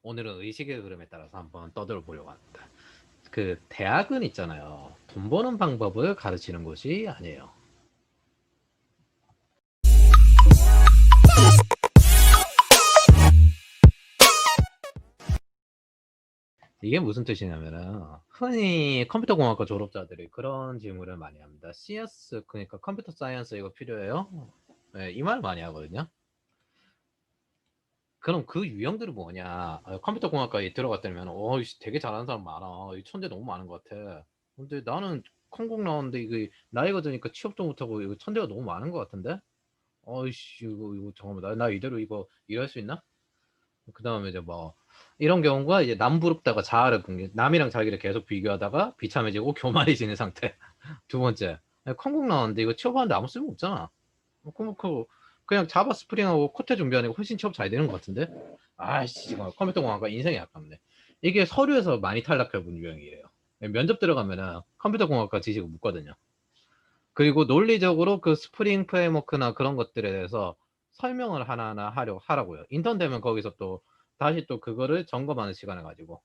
오늘은 의식의 흐름에 따라서 한번 떠들어 보려고 합니다. 그 대학은 있잖아요. 돈 버는 방법을 가르치는 곳이 아니에요. 이게 무슨 뜻이냐면은 흔히 컴퓨터 공학과 졸업자들이 그런 질문을 많이 합니다. CS 그러니까 컴퓨터 사이언스 이거 필요해요? 네, 이 말 많이 하거든요. 그럼 그 유형들이 뭐냐? 컴퓨터 공학과에 들어갔다면 되게 잘하는 사람 많아. 이 천재 너무 많은 것 같아. 근데 나는 컴공 나왔는데 이게 나이가 드니까 취업도 못하고 이거 천재가 너무 많은 것 같은데? 어이씨 이거 잠깐만 나 이대로 이거 일할 수 있나? 그 다음에 이제 뭐 이런 경우가 이제 남 부럽다가 자아를 붕괴 남이랑 자기를 계속 비교하다가 비참해지고 교만해지는 상태. 두 번째, 컴공 나왔는데 이거 취업하는데 아무 쓸모 없잖아. 그냥 자바 스프링하고 코테 준비하는 게 훨씬 취업 잘 되는 것 같은데? 아이씨 지금 컴퓨터 공학과 인생이 아깝네. 이게 서류에서 많이 탈락해본 유형이에요. 면접 들어가면은 컴퓨터 공학과 지식을 묻거든요. 그리고 논리적으로 그 스프링 프레임워크나 그런 것들에 대해서 설명을 하나하나 하라고요. 인턴 되면 거기서 또 다시 또 그거를 점검하는 시간을 가지고.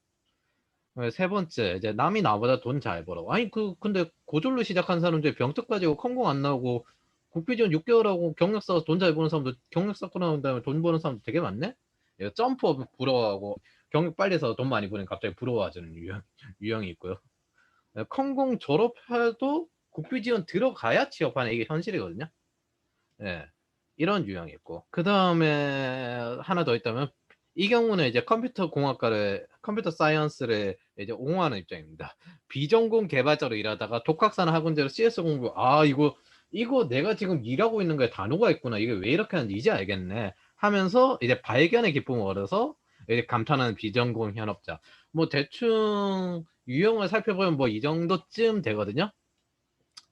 세 번째, 이제 남이 나보다 돈 잘 벌어. 아니, 근데 고졸로 시작한 사람 중에 병특 가지고 컴공 안 나오고 국비지원 6개월 하고 경력 쌓아서 돈 잘 버는 사람도 경력 쌓고 나온 다음에 돈 버는 사람도 되게 많네? 점프업 부러워하고 경력 빨리 해서 돈 많이 버리면 갑자기 부러워하는 유형이 있고요. 컴공 졸업해도 국비 지원 들어가야 취업하는 이게 현실이거든요. 예. 이런 유형이 있고. 그 다음에 하나 더 있다면, 이 경우는 이제 컴퓨터 사이언스를 이제 옹호하는 입장입니다. 비전공 개발자로 일하다가 독학사나 학원제로 CS 공부, 이거 내가 지금 일하고 있는 거에 단어가 있구나. 이게 왜 이렇게 하는지 이제 알겠네. 하면서 이제 발견의 기쁨을 얻어서 이제 감탄하는 비전공 현업자. 뭐 대충 유형을 살펴보면 뭐 이 정도쯤 되거든요.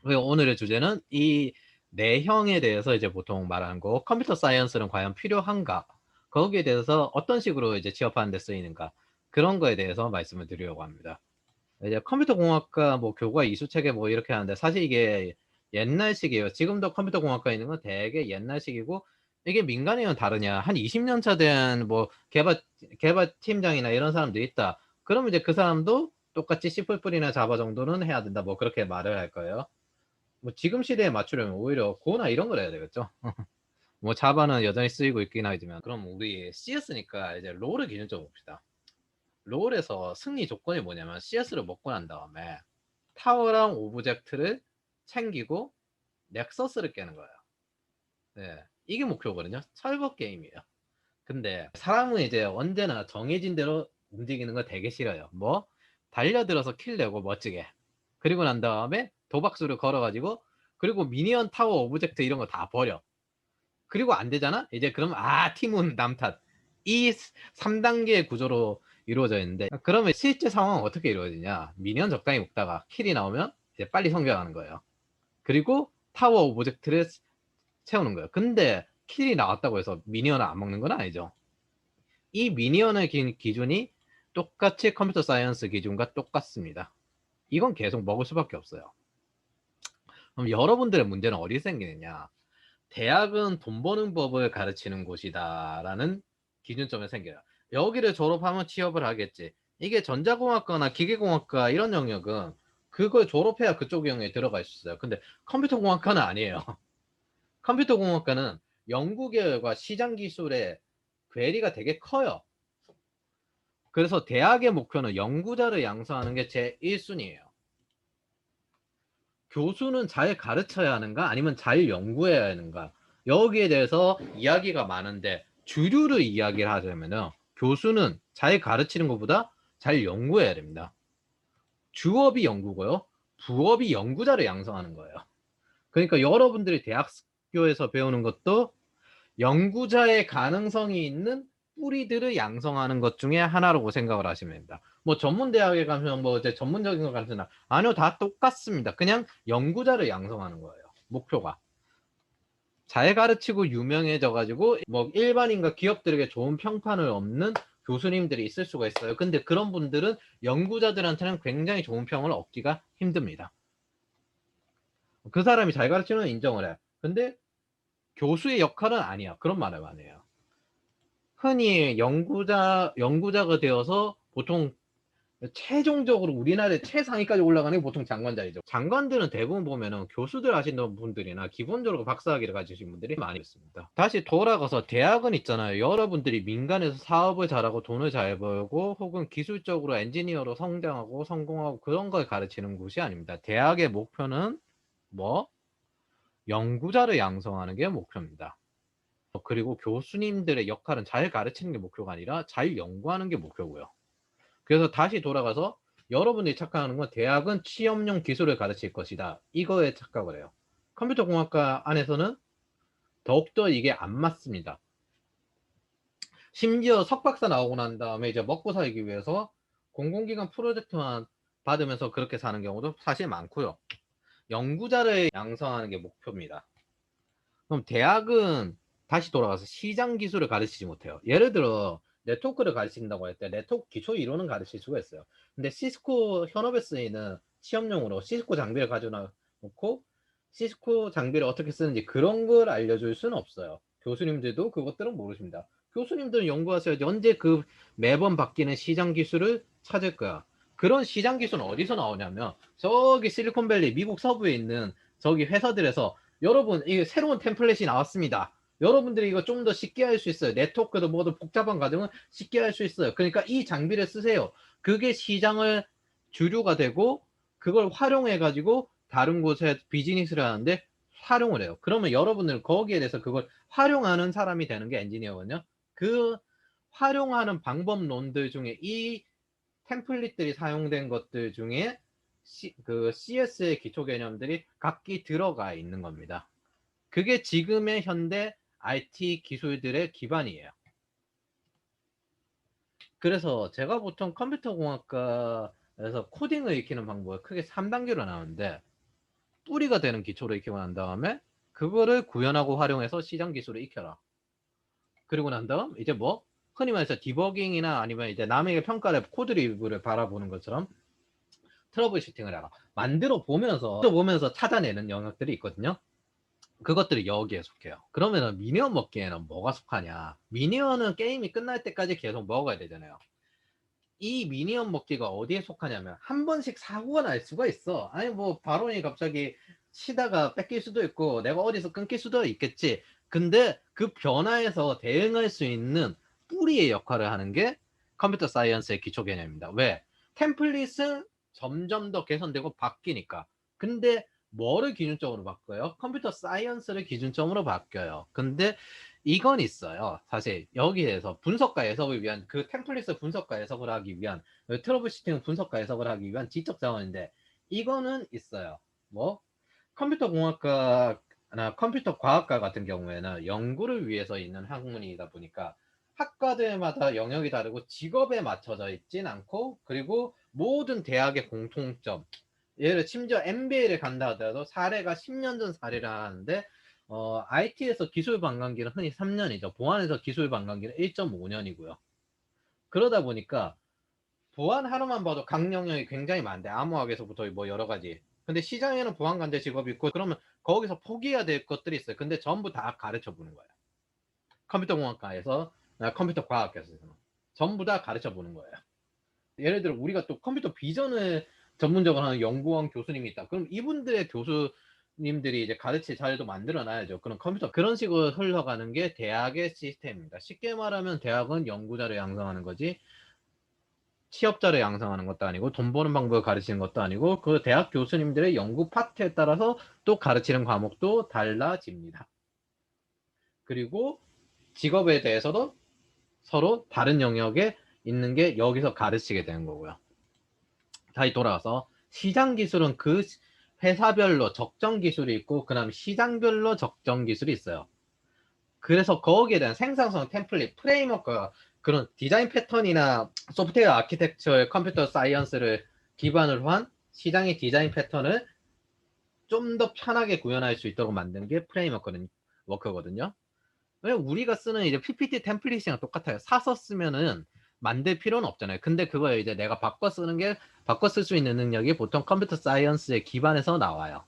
오늘의 주제는 이 내형에 대해서 이제 보통 말하는 거, 컴퓨터 사이언스는 과연 필요한가? 거기에 대해서 어떤 식으로 이제 취업하는 데 쓰이는가? 그런 거에 대해서 말씀을 드리려고 합니다. 이제 컴퓨터 공학과 뭐 교과 이수체계 뭐 이렇게 하는데 사실 이게 옛날식이에요. 지금도 컴퓨터 공학과에 있는 건 되게 옛날식이고 이게 민간이면 다르냐. 한 20년 차 된 뭐 개발 팀장이나 이런 사람도 있다. 그러면 이제 그 사람도 똑같이 C++이나 자바 정도는 해야 된다. 뭐 그렇게 말을 할 거예요. 뭐 지금 시대에 맞추려면 오히려 고나 이런 걸 해야 되겠죠. 뭐 자바는 여전히 쓰이고 있긴 하지만 그럼 우리 CS니까 이제 롤을 기준적으로 봅시다. 롤에서 승리 조건이 뭐냐면 CS를 먹고 난 다음에 타워랑 오브젝트를 챙기고 넥서스를 깨는 거예요. 네, 이게 목표거든요. 철거 게임이에요. 근데 사람은 이제 언제나 정해진 대로 움직이는 거 되게 싫어요. 뭐 달려들어서 킬 내고 멋지게. 그리고 난 다음에 도박수를 걸어가지고 그리고 미니언 타워 오브젝트 이런 거 다 버려. 그리고 안 되잖아? 이제 그럼 팀은 남 탓. 이 3단계의 구조로 이루어져 있는데 그러면 실제 상황은 어떻게 이루어지냐? 미니언 적당히 먹다가 킬이 나오면 이제 빨리 성장하는 거예요. 그리고 타워 오브젝트를 채우는 거예요. 근데 킬이 나왔다고 해서 미니언을 안 먹는 건 아니죠. 이 미니언의 기준이 똑같이 컴퓨터 사이언스 기준과 똑같습니다. 이건 계속 먹을 수밖에 없어요. 그럼 여러분들의 문제는 어디 생기느냐? 대학은 돈 버는 법을 가르치는 곳이다라는 기준점에 생겨요. 여기를 졸업하면 취업을 하겠지. 이게 전자공학과나 기계공학과 이런 영역은 그걸 졸업해야 그쪽 영역에 들어갈 수 있어요. 근데 컴퓨터공학과는 아니에요. 컴퓨터공학과는 연구계열과 시장기술의 괴리가 되게 커요. 그래서 대학의 목표는 연구자를 양성하는 게 제 1순위예요. 교수는 잘 가르쳐야 하는가 아니면 잘 연구해야 하는가 여기에 대해서 이야기가 많은데 주류를 이야기를 하자면요. 교수는 잘 가르치는 것보다 잘 연구해야 됩니다. 주업이 연구고요. 부업이 연구자를 양성하는 거예요. 그러니까 여러분들이 대학교에서 배우는 것도 연구자의 가능성이 있는 뿌리들을 양성하는 것 중에 하나라고 생각을 하시면 됩니다. 뭐 전문 대학에 가면 뭐 이제 전문적인 걸 가르치나 아니요 다 똑같습니다. 그냥 연구자를 양성하는 거예요. 목표가 잘 가르치고 유명해져 가지고 뭐 일반인과 기업들에게 좋은 평판을 얻는 교수님들이 있을 수가 있어요. 근데 그런 분들은 연구자들한테는 굉장히 좋은 평을 얻기가 힘듭니다. 그 사람이 잘 가르치는 인정을 해. 근데 교수의 역할은 아니야. 그런 말을 많이 해요. 흔히 연구자가 되어서 보통 최종적으로 우리나라의 최상위까지 올라가는 게 보통 장관자리죠. 장관들은 대부분 보면은 교수들 하시는 분들이나 기본적으로 박사학위를 가지신 분들이 많이 있습니다. 다시 돌아가서 대학은 있잖아요. 여러분들이 민간에서 사업을 잘하고 돈을 잘 벌고 혹은 기술적으로 엔지니어로 성장하고 성공하고 그런 걸 가르치는 곳이 아닙니다. 대학의 목표는 뭐? 연구자를 양성하는 게 목표입니다. 그리고 교수님들의 역할은 잘 가르치는 게 목표가 아니라 잘 연구하는 게 목표고요. 그래서 다시 돌아가서 여러분들이 착각하는 건 대학은 취업용 기술을 가르칠 것이다. 이거에 착각을 해요. 컴퓨터 공학과 안에서는 더욱더 이게 안 맞습니다. 심지어 석박사 나오고 난 다음에 이제 먹고 살기 위해서 공공기관 프로젝트만 받으면서 그렇게 사는 경우도 사실 많고요. 연구자를 양성하는 게 목표입니다. 그럼 대학은 다시 돌아가서 시장 기술을 가르치지 못해요. 예를 들어 네트워크를 가르친다고 할 때 네트워크 기초 이론은 가르칠 수가 있어요. 근데 시스코 현업에 쓰이는 시험용으로 시스코 장비를 가져놓고 시스코 장비를 어떻게 쓰는지 그런 걸 알려줄 수는 없어요. 교수님들도 그것들은 모르십니다. 교수님들은 연구하셔야지 언제 그 매번 바뀌는 시장 기술을 찾을 거야. 그런 시장 기술은 어디서 나오냐면 저기 실리콘밸리 미국 서부에 있는 저기 회사들에서 여러분 이게 새로운 템플릿이 나왔습니다. 여러분들이 이거 좀 더 쉽게 할 수 있어요. 네트워크도 뭐도 복잡한 과정은 쉽게 할 수 있어요. 그러니까 이 장비를 쓰세요. 그게 시장을 주류가 되고 그걸 활용해 가지고 다른 곳에 비즈니스를 하는데 활용을 해요. 그러면 여러분들은 거기에 대해서 그걸 활용하는 사람이 되는 게 엔지니어거든요. 그 활용하는 방법론들 중에 이 템플릿들이 사용된 것들 중에 그 CS의 기초 개념들이 각기 들어가 있는 겁니다. 그게 지금의 현대 IT 기술들의 기반이에요. 그래서 제가 보통 컴퓨터 공학과에서 코딩을 익히는 방법이 크게 3단계로 나오는데 뿌리가 되는 기초를 익히고 난 다음에 그거를 구현하고 활용해서 시장 기술을 익혀라. 그리고 난 다음 이제 뭐 흔히 말해서 디버깅이나 아니면 이제 남에게 평가를 코드 리뷰를 바라보는 것처럼 트러블 슈팅을 해라. 만들어 보면서 찾아내는 영역들이 있거든요. 그것들이 여기에 속해요. 그러면은 미니언 먹기에는 뭐가 속하냐? 미니언은 게임이 끝날 때까지 계속 먹어야 되잖아요. 이 미니언 먹기가 어디에 속하냐면 한 번씩 사고가 날 수가 있어. 아니 뭐 바론이 갑자기 치다가 뺏길 수도 있고 내가 어디서 끊길 수도 있겠지. 근데 그 변화에서 대응할 수 있는 뿌리의 역할을 하는 게 컴퓨터 사이언스의 기초 개념입니다. 왜? 템플릿은 점점 더 개선되고 바뀌니까. 근데 뭐를 기준점으로 바꿔요? 컴퓨터 사이언스를 기준점으로 바뀌어요. 근데 이건 있어요. 사실 여기에서 분석과 해석을 위한 그 템플릿을 분석과 해석을 하기 위한 트러블 슈팅 분석과 해석을 하기 위한 지적 자원인데 이거는 있어요. 뭐 컴퓨터 공학과나 컴퓨터 과학과 같은 경우에는 연구를 위해서 있는 학문이다 보니까 학과들마다 영역이 다르고 직업에 맞춰져 있진 않고 그리고 모든 대학의 공통점 예를 심지어 MBA를 간다 하더라도 사례가 10년 전 사례를 하는데 IT에서 기술 관광기는 흔히 3년이죠. 보안에서 기술 관광기는 1.5년이고요. 그러다 보니까 보안 하나만 봐도 각 영역이 굉장히 많은데 암호학에서부터 뭐 여러 가지. 근데 시장에는 보안 관제 직업이 있고 그러면 거기서 포기해야 될 것들이 있어요. 근데 전부 다 가르쳐 보는 거예요. 컴퓨터 공학과에서 컴퓨터 과학에서는 전부 다 가르쳐 보는 거예요. 예를 들어 우리가 또 컴퓨터 비전을 전문적으로 하는 연구원 교수님이 있다. 그럼 이분들의 교수님들이 이제 가르칠 자료도 만들어 놔야죠. 그럼 컴퓨터 그런 식으로 흘러가는 게 대학의 시스템입니다. 쉽게 말하면 대학은 연구자를 양성하는 거지 취업자를 양성하는 것도 아니고 돈 버는 방법을 가르치는 것도 아니고 그 대학 교수님들의 연구 파트에 따라서 또 가르치는 과목도 달라집니다. 그리고 직업에 대해서도 서로 다른 영역에 있는 게 여기서 가르치게 되는 거고요. 다시 돌아와서 시장 기술은 그 회사별로 적정 기술이 있고 그 다음 시장별로 적정 기술이 있어요. 그래서 거기에 대한 생산성 템플릿, 프레임워크 그런 디자인 패턴이나 소프트웨어 아키텍처의 컴퓨터 사이언스를 기반으로 한 시장의 디자인 패턴을 좀 더 편하게 구현할 수 있도록 만드는 게 프레임워크거든요. 왜냐면 우리가 쓰는 이제 PPT 템플릿이랑 똑같아요. 사서 쓰면은 만들 필요는 없잖아요. 근데 그거에 이제 내가 바꿔 쓸 수 있는 능력이 보통 컴퓨터 사이언스의 기반에서 나와요.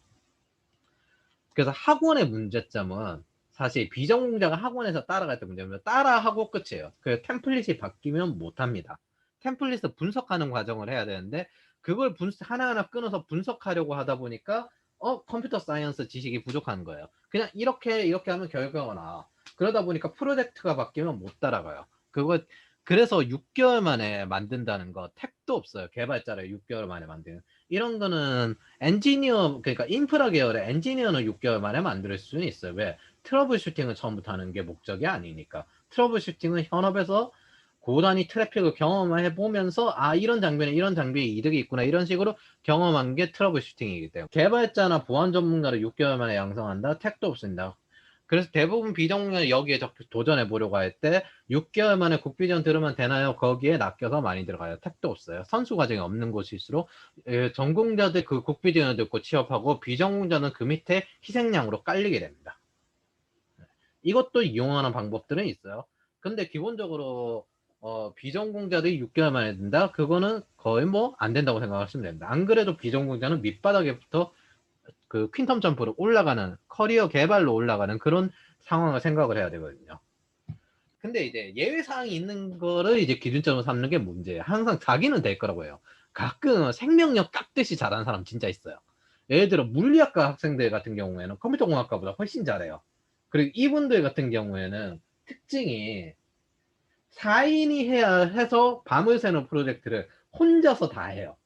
그래서 학원의 문제점은 사실 비전공자가 학원에서 따라갈 때 문제는 따라하고 끝이에요. 그 템플릿이 바뀌면 못합니다. 템플릿을 분석하는 과정을 해야 되는데 그걸 하나하나 끊어서 분석하려고 하다 보니까 컴퓨터 사이언스 지식이 부족한 거예요. 그냥 이렇게 하면 결과가 나와. 그러다 보니까 프로젝트가 바뀌면 못 따라가요. 그래서 6개월 만에 만든다는 거 택도 없어요. 개발자를 6개월 만에 만드는. 이런 거는 그러니까 인프라 계열의 엔지니어는 6개월 만에 만들 수는 있어요. 왜? 트러블 슈팅을 처음부터 하는 게 목적이 아니니까. 트러블 슈팅은 현업에서 고단위 트래픽을 경험해 보면서 이런 장비는 이런 장비에 이득이 있구나 이런 식으로 경험한 게 트러블 슈팅이기 때문에 개발자나 보안 전문가를 6개월 만에 양성한다? 택도 없습니다. 그래서 대부분 비전공자는 여기에 도전해 보려고 할 때 6개월 만에 국비전 들으면 되나요? 거기에 낚여서 많이 들어가요. 택도 없어요. 선수 과정이 없는 곳일수록 전공자들 그 국비전을 듣고 취업하고 비전공자는 그 밑에 희생양으로 깔리게 됩니다. 이것도 이용하는 방법들은 있어요. 근데 기본적으로 비전공자들이 6개월 만에 든다? 그거는 거의 뭐 안 된다고 생각하시면 됩니다. 안 그래도 비전공자는 밑바닥에부터 그 퀸텀 점프로 올라가는 커리어 개발로 올라가는 그런 상황을 생각을 해야 되거든요. 근데 이제 예외 사항이 있는 거를 이제 기준점으로 삼는 게 문제예요. 항상 자기는 될 거라고 해요. 가끔 생명력 깎듯이 잘하는 사람 진짜 있어요. 예를 들어 물리학과 학생들 같은 경우에는 컴퓨터공학과보다 훨씬 잘해요. 그리고 이분들 같은 경우에는 특징이 4인이 해서 밤을 새는 프로젝트를 혼자서 다 해요.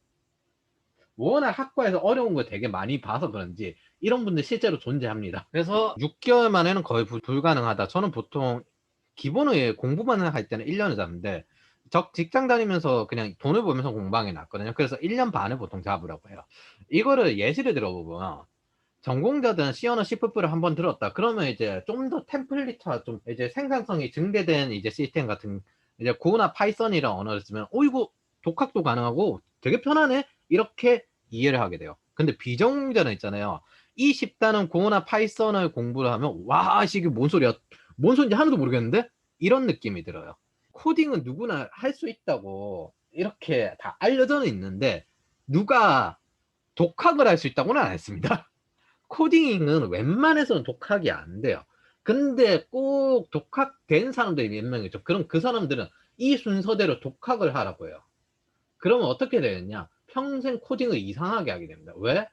워낙 학과에서 어려운 걸 되게 많이 봐서 그런지 이런 분들 실제로 존재합니다. 그래서 6개월 만에는 거의 불가능하다. 저는 보통 기본을 공부만 할 때는 1년을 잡는데 직장 다니면서 그냥 돈을 벌면서 공부하는 게 낫거든요. 그래서 1년 반을 보통 잡으라고 해요. 이거를 예시를 들어보면 전공자들은 C나 C를 한번 들었다. 그러면 이제 좀 더 템플릿화 좀 이제 생산성이 증대된 이제 시스템 같은 이제 고나 파이썬이랑 언어를 쓰면 이거 독학도 가능하고 되게 편하네 이렇게 이해를 하게 돼요. 근데 비전공자는 있잖아요. 이 집단은 고나 파이썬을 공부를 하면 와 이게 뭔 소리야? 뭔 소리인지 하나도 모르겠는데 이런 느낌이 들어요. 코딩은 누구나 할 수 있다고 이렇게 다 알려져 있는데 누가 독학을 할 수 있다고는 안 했습니다. 코딩은 웬만해서는 독학이 안 돼요. 근데 꼭 독학된 사람들이 몇 명 있죠. 그럼 그 사람들은 이 순서대로 독학을 하라고 해요. 그러면 어떻게 되느냐? 평생 코딩을 이상하게 하게 됩니다. 왜?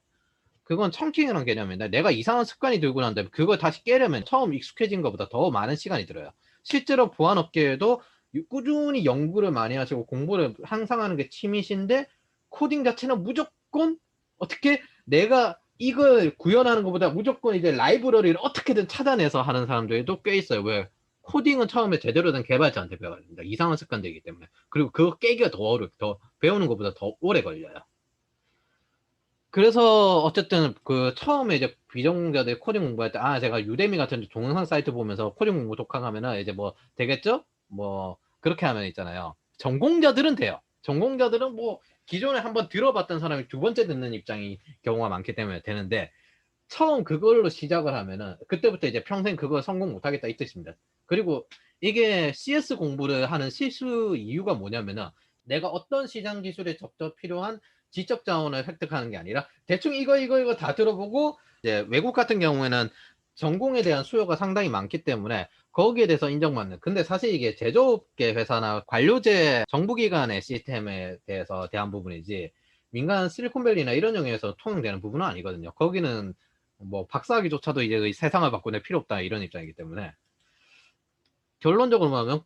그건 청킹이라는 개념인데 내가 이상한 습관이 들고 난 다음에 그걸 다시 깨려면 처음 익숙해진 것보다 더 많은 시간이 들어요. 실제로 보안업계에도 꾸준히 연구를 많이 하시고 공부를 항상 하는 게 취미신데 코딩 자체는 무조건 어떻게 내가 이걸 구현하는 것보다 무조건 이제 라이브러리를 어떻게든 찾아내서 하는 사람들도 꽤 있어요. 왜? 코딩은 처음에 제대로 된 개발자한테 배워야 됩니다. 이상한 습관들이기 때문에. 그리고 그거 깨기가 더 배우는 것보다 더 오래 걸려요. 그래서 어쨌든 그 처음에 이제 비전공자들 코딩 공부할 때 제가 유데미 같은 동영상 사이트 보면서 코딩 공부 독학하면은 이제 뭐 되겠죠? 뭐 그렇게 하면 있잖아요. 전공자들은 돼요. 전공자들은 뭐 기존에 한번 들어봤던 사람이 두 번째 듣는 입장이 경우가 많기 때문에 되는데 처음 그걸로 시작을 하면은 그때부터 이제 평생 그걸 성공 못하겠다 이 뜻입니다. 그리고 이게 CS 공부를 하는 실수 이유가 뭐냐면은 내가 어떤 시장 기술에 적절 필요한 지적 자원을 획득하는 게 아니라 대충 이거 다 들어보고 이제 외국 같은 경우에는 전공에 대한 수요가 상당히 많기 때문에 거기에 대해서 인정받는. 근데 사실 이게 제조업계 회사나 관료제 정부기관의 시스템에 대해서 대한 부분이지 민간 실리콘밸리나 이런 영역에서 통용되는 부분은 아니거든요. 거기는 뭐 박사학위조차도 이제 세상을 바꾸는 필요 없다 이런 입장이기 때문에 결론적으로 말하면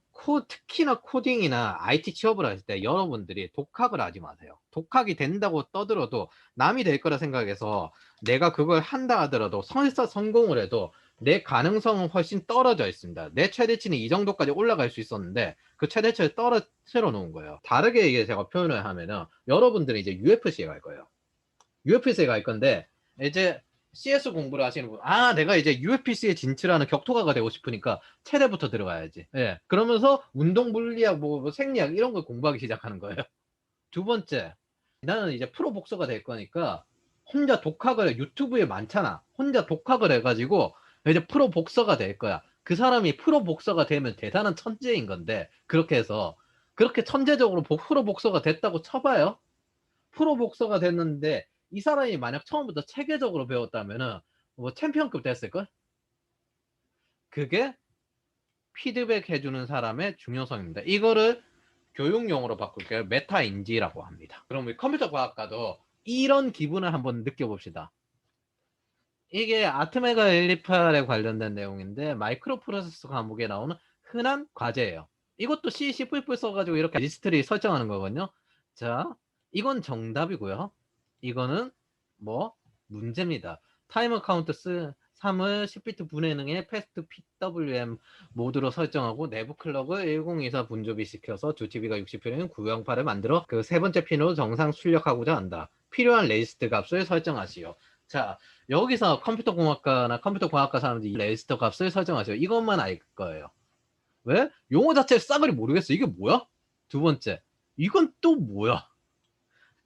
특히나 코딩이나 IT 취업을 하실 때 여러분들이 독학을 하지 마세요. 독학이 된다고 떠들어도 남이 될 거라 생각해서 내가 그걸 한다 하더라도 설사 성공을 해도 내 가능성은 훨씬 떨어져 있습니다. 내 최대치는 이 정도까지 올라갈 수 있었는데 그 최대치를 떨어뜨려 놓은 거예요. 다르게 이게 제가 표현을 하면은 여러분들이 이제 UFC에 갈 거예요. UFC에 갈 건데 이제 CS 공부를 하시는 분, 내가 이제 UFC에 진출하는 격투가가 되고 싶으니까 체대부터 들어가야지. 예. 그러면서 운동 물리학, 뭐 생리학 이런 걸 공부하기 시작하는 거예요. 두 번째, 나는 이제 프로 복서가 될 거니까 혼자 독학을 유튜브에 많잖아. 혼자 독학을 해가지고 이제 프로 복서가 될 거야. 그 사람이 프로 복서가 되면 대단한 천재인 건데 그렇게 해서 그렇게 천재적으로 프로 복서가 됐다고 쳐봐요. 프로 복서가 됐는데 이 사람이 만약 처음부터 체계적으로 배웠다면은 뭐 챔피언급 됐을걸? 그게 피드백 해주는 사람의 중요성입니다. 이거를 교육용어로 바꿀게요. 메타인지라고 합니다. 그럼 우리 컴퓨터 과학과도 이런 기분을 한번 느껴봅시다. 이게 아트메가 128에 관련된 내용인데 마이크로 프로세서 과목에 나오는 흔한 과제예요. 이것도 C, C++ 써가지고 이렇게 리스트를 설정하는 거거든요. 자, 이건 정답이고요. 이거는 뭐 문제입니다. 타이머 카운트 3을 10비트 분해능의 패스트 PWM 모드로 설정하고 내부 클럭을 1024 분조비 시켜서 주TB가 60필요인 908을 만들어 그 세 번째 핀으로 정상 출력하고자 한다. 필요한 레지스트 값을 설정하시오. 자, 여기서 컴퓨터 공학과나 컴퓨터 과학과 사람들이 레지스터 값을 설정하세요. 이것만 알 거예요. 왜? 용어 자체 싸그리 모르겠어. 이게 뭐야? 두 번째, 이건 또 뭐야?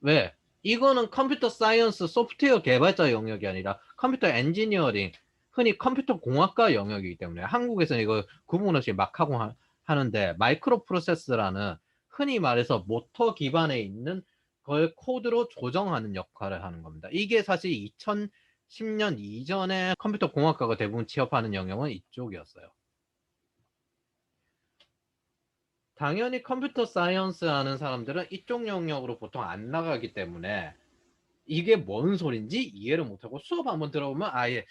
왜? 이거는 컴퓨터 사이언스 소프트웨어 개발자 영역이 아니라 컴퓨터 엔지니어링, 흔히 컴퓨터 공학과 영역이기 때문에 한국에서는 이거 구분 없이 막 하고 하는데 마이크로 프로세서라는 흔히 말해서 모터 기반에 있는 걸 코드로 조정하는 역할을 하는 겁니다. 이게 사실 2010년 이전에 컴퓨터 공학과가 대부분 취업하는 영역은 이쪽이었어요. 당연히 컴퓨터 사이언스 하는 사람들은 이쪽 영역으로 보통 안 나가기 때문에 이게 뭔 소린지 이해를 못하고 수업 한번 들어보면 아예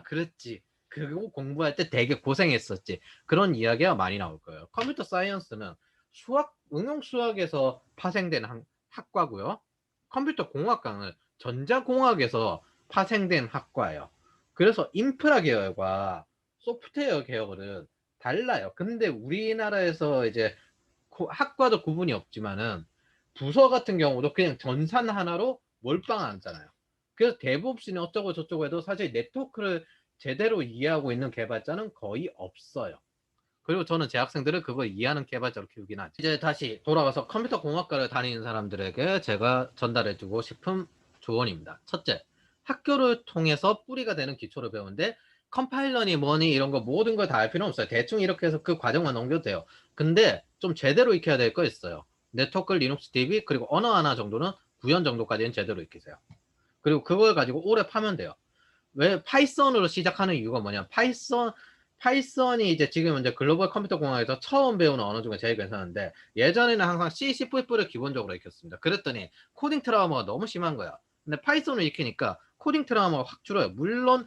그랬지, 그거 공부할 때 되게 고생했었지, 그런 이야기가 많이 나올 거예요. 컴퓨터 사이언스는 수학, 응용 수학에서 파생된 학과고요. 컴퓨터 공학과는 전자공학에서 파생된 학과예요. 그래서 인프라 계열과 소프트웨어 계열은 달라요. 근데 우리나라에서 이제 학과도 구분이 없지만은 부서 같은 경우도 그냥 전산 하나로 몰빵하잖아요. 그래서 데브옵스는 어쩌고 저쩌고 해도 사실 네트워크를 제대로 이해하고 있는 개발자는 거의 없어요. 그리고 저는 제 학생들을 그거 이해하는 개발자로 키우긴 하죠. 이제 다시 돌아가서 컴퓨터 공학과를 다니는 사람들에게 제가 전달해주고 싶은 조언입니다. 첫째, 학교를 통해서 뿌리가 되는 기초를 배우는데 컴파일러니 뭐니 이런 거 모든 걸 다 알 필요는 없어요. 대충 이렇게 해서 그 과정만 넘겨도 돼요. 근데 좀 제대로 익혀야 될 거 있어요. 네트워크, 리눅스 DB, 그리고 언어 하나 정도는 구현 정도까지는 제대로 익히세요. 그리고 그걸 가지고 오래 파면 돼요. 왜 파이썬으로 시작하는 이유가 뭐냐? 파이썬이 이제 지금 이제 글로벌 컴퓨터 공학에서 처음 배우는 언어 중에 제일 괜찮은데 예전에는 항상 C, C++를 기본적으로 익혔습니다. 그랬더니 코딩 트라우마가 너무 심한 거야. 근데 파이썬을 익히니까 코딩 트라우마가 확 줄어요. 물론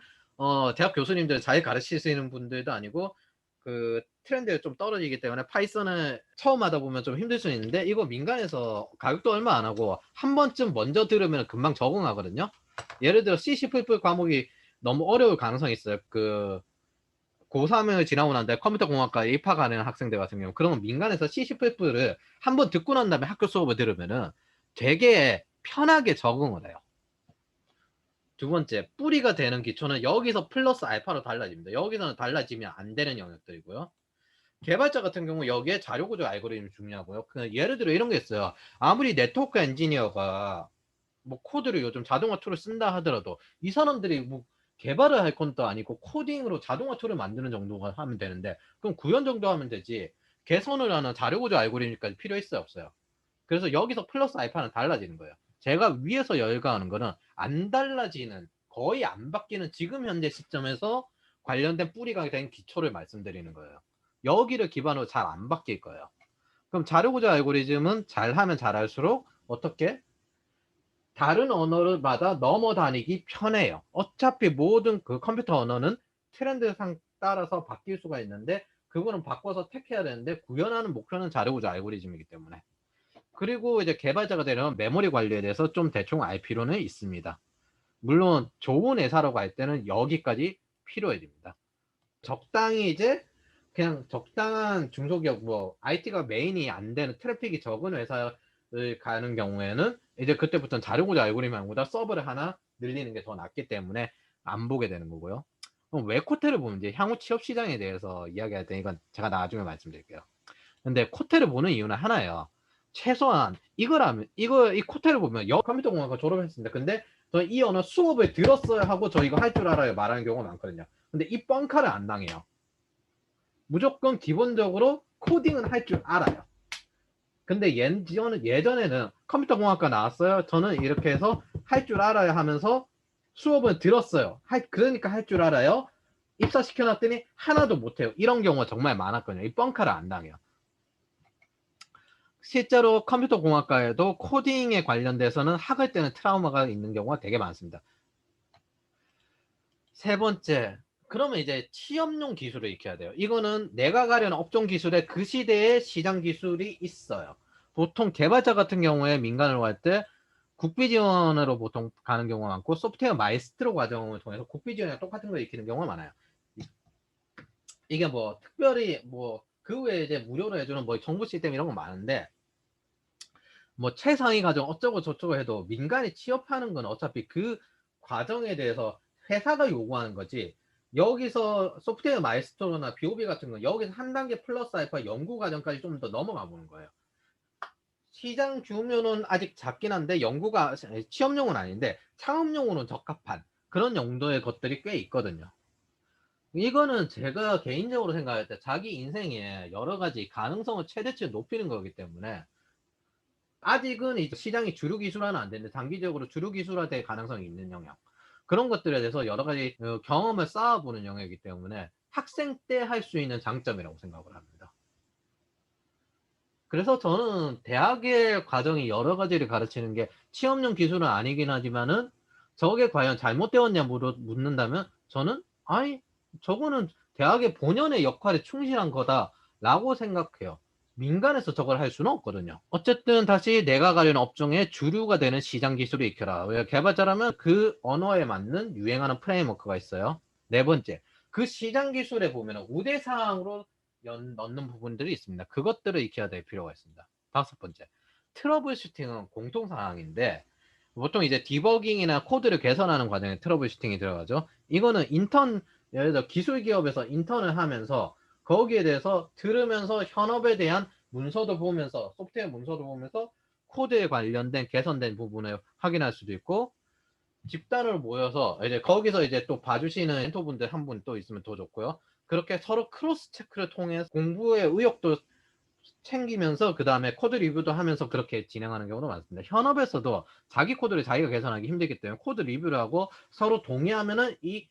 대학 교수님들 잘 가르치시는 분들도 아니고 그 트렌드가 좀 떨어지기 때문에 파이썬을 처음 하다 보면 좀 힘들 수는 있는데 이거 민간에서 가격도 얼마 안 하고 한 번쯤 먼저 들으면 금방 적응하거든요. 예를 들어 C, C++ 과목이 너무 어려울 가능성이 있어요. 그 고3을 지나고 난 다음에 컴퓨터 공학과에 입학하는 학생들 같은 경우 그러면 민간에서 C, C++를 한번 듣고 난 다음에 학교 수업을 들으면은 되게 편하게 적응을 해요. 두 번째, 뿌리가 되는 기초는 여기서 플러스 알파로 달라집니다. 여기서는 달라지면 안 되는 영역들이고요. 개발자 같은 경우 여기에 자료구조 알고리즘이 중요하고요. 예를 들어 이런 게 있어요. 아무리 네트워크 엔지니어가 뭐 코드를 요즘 자동화 툴을 쓴다 하더라도 이 사람들이 뭐 개발을 할 건도 아니고 코딩으로 자동화 툴을 만드는 정도가 하면 되는데 그럼 구현 정도 하면 되지 개선을 하는 자료구조 알고리즘까지 필요 있어요, 없어요? 그래서 여기서 플러스 알파는 달라지는 거예요. 제가 위에서 열거하는 거는 안 달라지는, 거의 안 바뀌는 지금 현재 시점에서 관련된 뿌리가 된 기초를 말씀드리는 거예요. 여기를 기반으로 잘 안 바뀔 거예요. 그럼 자료구조 알고리즘은 잘하면 잘할수록 어떻게 다른 언어마다 넘어다니기 편해요. 어차피 모든 그 컴퓨터 언어는 트렌드상 따라서 바뀔 수가 있는데 그거는 바꿔서 택해야 되는데 구현하는 목표는 자료구조 알고리즘이기 때문에. 그리고 이제 개발자가 되려면 메모리 관리에 대해서 좀 대충 알 필요는 있습니다. 물론 좋은 회사라고 할 때는 여기까지 필요해 됩니다. 적당히 이제 그냥 적당한 중소기업 뭐 IT가 메인이 안 되는 트래픽이 적은 회사를 가는 경우에는 이제 그때부터는 자료구조 알고리즘보다 서버를 하나 늘리는 게 더 낫기 때문에 안 보게 되는 거고요. 그럼 왜 코테를 보면 이제 향후 취업 시장에 대해서 이야기할 때 이건 제가 나중에 말씀드릴게요. 근데 코테를 보는 이유는 하나예요. 최소한 이거라면 이 코테를 보면 컴퓨터 공학과 졸업했습니다. 근데 저 이 언어 수업을 들었어야 하고 저 이거 할 줄 알아요 말하는 경우가 많거든요. 근데 이 뻥카를 안 당해요. 무조건 기본적으로 코딩은 할 줄 알아요. 근데 예전에는 컴퓨터 공학과 나왔어요. 저는 이렇게 해서 할 줄 알아요 하면서 수업을 들었어요. 그러니까 할 줄 알아요. 입사시켜놨더니 하나도 못해요. 이런 경우가 정말 많았거든요. 이 뻥카를 안 당해요. 실제로 컴퓨터 공학과에도 코딩에 관련돼서는 학을 때는 트라우마가 있는 경우가 되게 많습니다. 세 번째, 그러면 이제 취업용 기술을 익혀야 돼요. 이거는 내가 가려는 업종 기술에 그 시대의 시장 기술이 있어요. 보통 개발자 같은 경우에 민간으로 갈 때 국비 지원으로 보통 가는 경우가 많고, 소프트웨어 마이스트로 과정을 통해서 국비 지원이랑 똑같은 걸 익히는 경우가 많아요. 이게 뭐 특별히 뭐 그 외에 이제 무료로 해주는 뭐 정부 시스템 이런 거 많은데, 뭐 최상위 과정 어쩌고 저쩌고 해도 민간에 취업하는 건 어차피 그 과정에 대해서 회사가 요구하는 거지, 여기서 소프트웨어 마이스터로나 BOB 같은 건 여기서 한 단계 플러스 알파 연구 과정까지 좀 더 넘어가 보는 거예요. 시장 규모는 아직 작긴 한데 연구가 취업용은 아닌데 창업용으로는 적합한 그런 용도의 것들이 꽤 있거든요. 이거는 제가 개인적으로 생각할 때 자기 인생에 여러 가지 가능성을 최대치 높이는 거기 때문에, 아직은 이제 시장이 주류 기술화는 안 되는데 단기적으로 주류 기술화될 가능성이 있는 영역, 그런 것들에 대해서 여러 가지 경험을 쌓아보는 영역이기 때문에 학생 때 할 수 있는 장점이라고 생각을 합니다. 그래서 저는 대학의 과정이 여러 가지를 가르치는 게 취업용 기술은 아니긴 하지만은 저게 과연 잘못되었냐 묻는다면 저는 아니, 저거는 대학의 본연의 역할에 충실한 거다라고 생각해요. 민간에서 저걸 할 수는 없거든요. 어쨌든 다시 내가 가려는 업종의 주류가 되는 시장 기술을 익혀라. 왜 개발자라면 그 언어에 맞는 유행하는 프레임워크가 있어요. 네 번째, 그 시장 기술에 보면 우대사항으로 넣는 부분들이 있습니다. 그것들을 익혀야 될 필요가 있습니다. 다섯 번째, 트러블 슈팅은 공통사항인데 보통 이제 디버깅이나 코드를 개선하는 과정에 트러블 슈팅이 들어가죠. 이거는 예를 들어 기술 기업에서 인턴을 하면서 거기에 대해서 들으면서 현업에 대한 문서도 보면서 소프트웨어 문서도 보면서 코드에 관련된 개선된 부분을 확인할 수도 있고, 집단으로 모여서 이제 거기서 이제 또 봐주시는 멘토분들 한 분 또 있으면 더 좋고요. 그렇게 서로 크로스 체크를 통해 공부의 의욕도 챙기면서 그 다음에 코드 리뷰도 하면서 그렇게 진행하는 경우도 많습니다. 현업에서도 자기 코드를 자기가 개선하기 힘들기 때문에 코드 리뷰를 하고 서로 동의하면은 이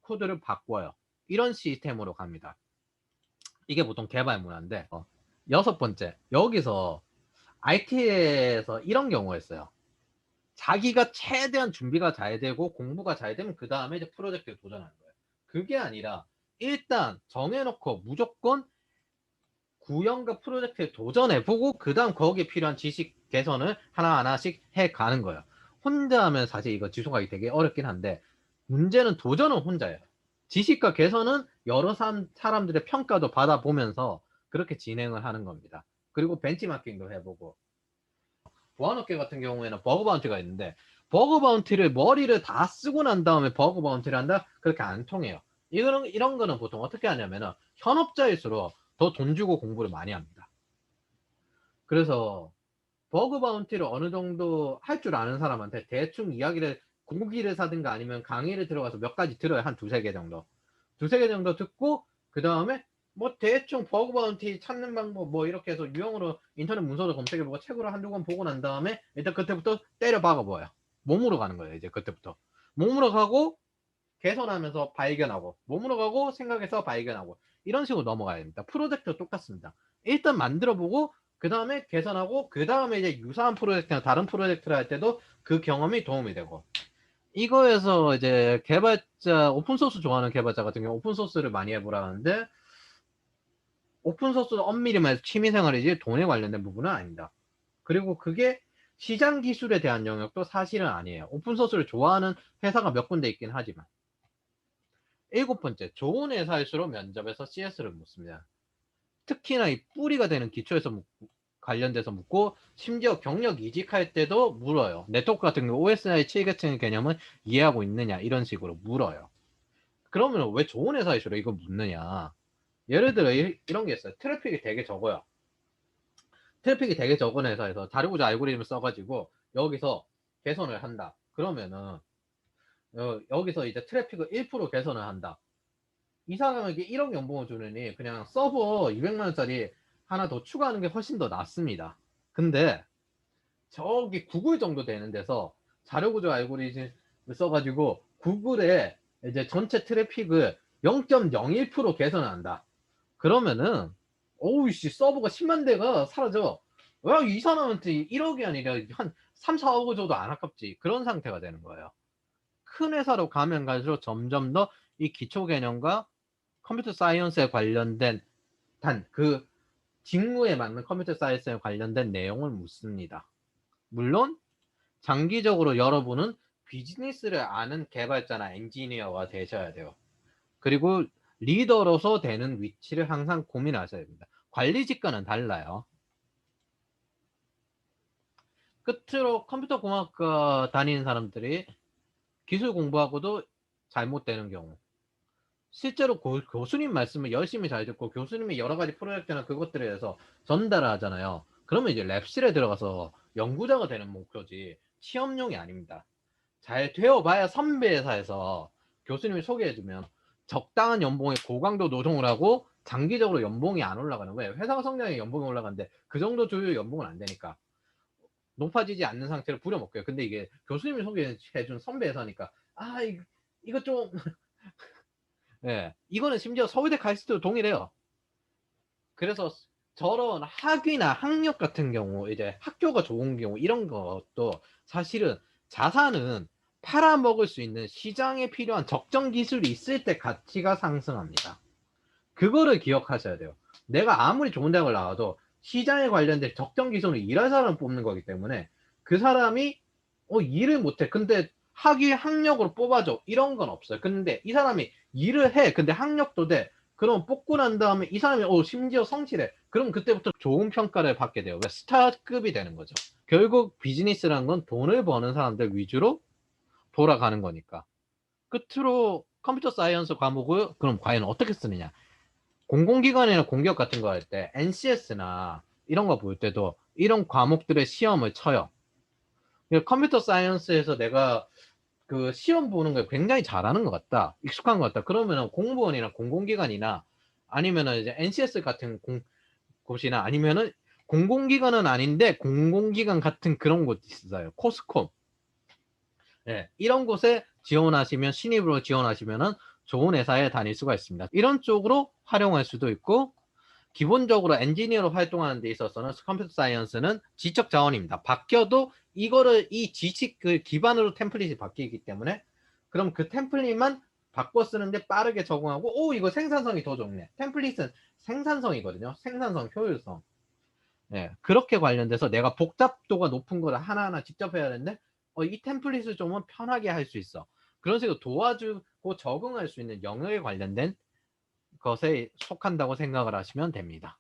코드를 바꿔요. 이런 시스템으로 갑니다. 이게 보통 개발 문화인데, 여섯 번째, 여기서 IT에서 이런 경우가 있어요. 자기가 최대한 준비가 잘 되고 공부가 잘 되면 그 다음에 이제 프로젝트에 도전하는 거예요. 그게 아니라 일단 정해놓고 무조건 구형과 프로젝트에 도전해보고 그 다음 거기에 필요한 지식 개선을 하나하나씩 해가는 거예요. 혼자 하면 사실 이거 지속하기 되게 어렵긴 한데, 문제는 도전은 혼자예요. 지식과 개선은 여러 사람들의 평가도 받아보면서 그렇게 진행을 하는 겁니다. 그리고 벤치마킹도 해보고, 보안업계 같은 경우에는 버그 바운티가 있는데 버그 바운티를 머리를 다 쓰고 난 다음에 버그 바운티를 한다? 그렇게 안 통해요. 이런 거는 보통 어떻게 하냐면은 현업자일수록 더 돈 주고 공부를 많이 합니다. 그래서 버그 바운티를 어느 정도 할 줄 아는 사람한테 대충 이야기를, 공기를 사든가 아니면 강의를 들어가서 몇 가지 들어요. 한 두세 개 정도. 두세 개 정도 듣고 그 다음에 뭐 대충 버그 바운티 찾는 방법 뭐 이렇게 해서 유형으로 인터넷 문서도 검색해보고 책으로 한두 권 보고 난 다음에 일단 그때부터 때려 박아봐요. 몸으로 가는 거예요. 이제 그때부터 몸으로 가고 개선하면서 발견하고 몸으로 가고 생각해서 발견하고 이런 식으로 넘어가야 됩니다. 프로젝트 똑같습니다. 일단 만들어보고 그 다음에 개선하고 그 다음에 이제 유사한 프로젝트나 다른 프로젝트를 할 때도 그 경험이 도움이 되고, 이거에서 이제 개발자, 오픈소스 좋아하는 개발자 같은 경우 오픈소스를 많이 해보라 하는데, 오픈소스는 엄밀히 말해서 취미생활이지 돈에 관련된 부분은 아닙니다. 그리고 그게 시장 기술에 대한 영역도 사실은 아니에요. 오픈소스를 좋아하는 회사가 몇 군데 있긴 하지만. 일곱 번째, 좋은 회사일수록 면접에서 CS를 묻습니다. 특히나 이 뿌리가 되는 기초에서 관련돼서 묻고, 심지어 경력 이직할 때도 물어요. 네트워크 같은 경우 OSI 7 같은 개념은 이해하고 있느냐 이런 식으로 물어요. 그러면 왜 좋은 회사일수록 이걸 묻느냐. 예를 들어 이런 게 있어요. 트래픽이 되게 적어요. 트래픽이 되게 적은 회사에서 다루고자 알고리즘을 써가지고 여기서 개선을 한다. 그러면은 여기서 이제 트래픽을 1% 개선을 한다. 이 사람에게 1억 연봉을 주느니 그냥 서버 200만 원짜리 하나 더 추가하는 게 훨씬 더 낫습니다. 근데 저기 구글 정도 되는 데서 자료구조 알고리즘을 써가지고 구글에 이제 전체 트래픽을 0.01% 개선한다. 그러면은 어우 씨 서버가 10만 대가 사라져. 야, 이 사람한테 1억이 아니라 한 3, 4억 줘도 안 아깝지. 그런 상태가 되는 거예요. 큰 회사로 가면 갈수록 점점 더 이 기초 개념과 컴퓨터 사이언스에 관련된 그 직무에 맞는 컴퓨터 사이언스에 관련된 내용을 묻습니다. 물론 장기적으로 여러분은 비즈니스를 아는 개발자나 엔지니어가 되셔야 돼요. 그리고 리더로서 되는 위치를 항상 고민하셔야 됩니다. 관리직과는 달라요. 끝으로 컴퓨터 공학과 다니는 사람들이 기술 공부하고도 잘못되는 경우, 실제로 교수님 말씀을 열심히 잘 듣고 교수님이 여러 가지 프로젝트나 그것들에 대해서 전달을 하잖아요. 그러면 이제 랩실에 들어가서 연구자가 되는 목표지 시험용이 아닙니다. 잘 되어봐야 선배 회사에서 교수님이 소개해주면 적당한 연봉에 고강도 노동을 하고 장기적으로 연봉이 안 올라가는 거예요. 회사가 성장해 연봉이 올라가는데 그 정도 조율 연봉은 안 되니까 높아지지 않는 상태로 부려먹고요. 근데 이게 교수님이 소개해준 선배 회사니까 이거 좀 예, 이거는 심지어 서울대 카이스트도 동일해요. 그래서 저런 학위나 학력 같은 경우, 이제 학교가 좋은 경우, 이런 것도 사실은 자산은 팔아먹을 수 있는 시장에 필요한 적정 기술이 있을 때 가치가 상승합니다. 그거를 기억하셔야 돼요. 내가 아무리 좋은 대학을 나와도 시장에 관련된 적정 기술을 일할 사람을 뽑는 거기 때문에 그 사람이 일을 못해. 근데 학위 학력으로 뽑아줘. 이런 건 없어요. 근데 이 사람이 일을 해. 근데 학력도 돼. 그럼 뽑고 난 다음에 이 사람이 심지어 성실해. 그럼 그때부터 좋은 평가를 받게 돼요. 왜? 스타급이 되는 거죠. 결국 비즈니스라는 건 돈을 버는 사람들 위주로 돌아가는 거니까. 끝으로 컴퓨터 사이언스 과목을 그럼 과연 어떻게 쓰느냐. 공공기관이나 공기업 같은 거 할 때 NCS나 이런 거 볼 때도 이런 과목들의 시험을 쳐요. 컴퓨터 사이언스에서 내가 그 시험 보는 걸 굉장히 잘하는 것 같다. 익숙한 것 같다. 그러면은 공무원이나 공공기관이나 아니면은 이제 NCS 같은 곳이나 아니면은 공공기관은 아닌데 공공기관 같은 그런 곳 있어요. 코스콤. 네, 이런 곳에 지원하시면 신입으로 지원하시면은 좋은 회사에 다닐 수가 있습니다. 이런 쪽으로 활용할 수도 있고 기본적으로 엔지니어로 활동하는 데 있어서는 컴퓨터 사이언스는 지적 자원입니다. 바뀌어도 이거를 이 지식을 기반으로 템플릿이 바뀌기 때문에 그럼 그 템플릿만 바꿔 쓰는데 빠르게 적응하고 이거 생산성이 더 좋네. 템플릿은 생산성이거든요. 생산성, 효율성. 네, 그렇게 관련돼서 내가 복잡도가 높은 거를 하나하나 직접 해야 되는데 이 템플릿을 좀 편하게 할 수 있어. 그런 식으로 도와주고 적응할 수 있는 영역에 관련된 것에 속한다고 생각을 하시면 됩니다.